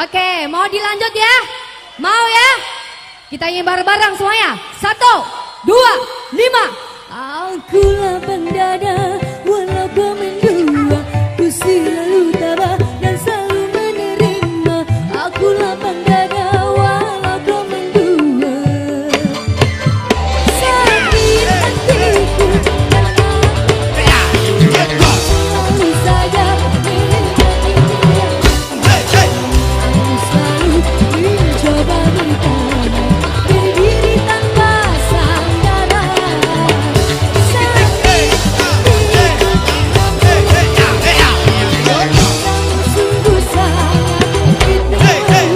Oke, mau dilanjut ya? Mau ya? Kita ingin bareng-bareng semuanya. 1, 2, 5. Aku lapang dada walau kau mendua, ku selalu tabah dan selalu menerima. Aku lapang dada walau kau mendua, sakit hatiku karena selalu saja menyakiti dia. Aku selalu mencoba bertahan berdiri tanpa sandaran. Sungguh sangat tinggalkan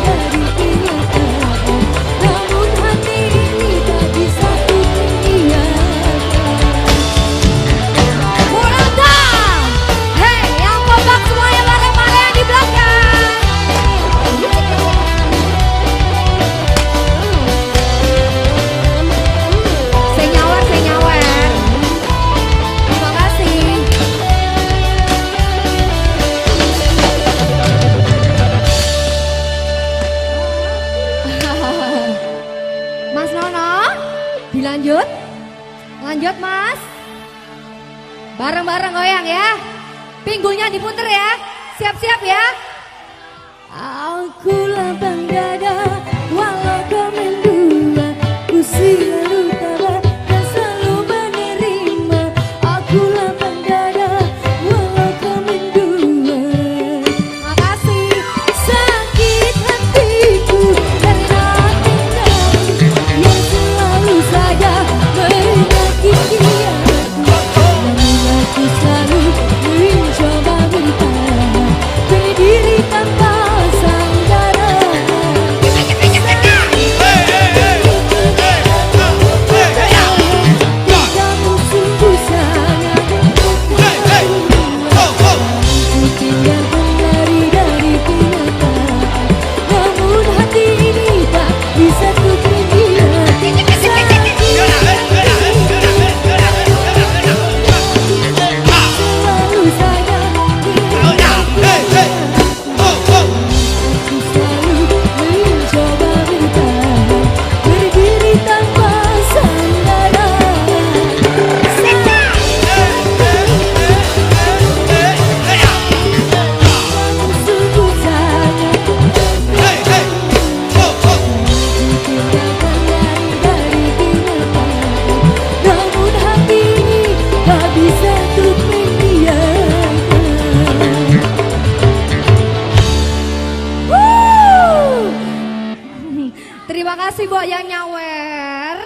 dari kenyataan, namun hati ini tak bisa kutinggalkan. Pulang. Hei, yang kompak semuanya bareng-bareng di belakang. Senyawer. Terima kasih. Mas Nono, dilanjut. Lanjut Mas. Bareng-bareng goyang ya. Pinggulnya diputer ya. Siap-siap ya. Aku lapang dada walau kau mendua, ku selalu tabah dan selalu menerima. Aku lapang dada walau kau mendua, Makasih. sakit hatiku karena tinggalmu yang selalu saja menyakiti aku. Namun aku selalu mencoba bertahan berdiri tanpa sandaran. Kamu sungguh sangat ku tinggalkan dari kenyataan, namun hati ini tak bisa ku tinggalkan. Selalu saja aku selalu mencoba bertahan berdiri tanpa sandaran. Sungguh sangat tinggalkan dari kenyataan, namun hati ini tak bisa untuk mendiamkan. Terima kasih buat yang nyawer.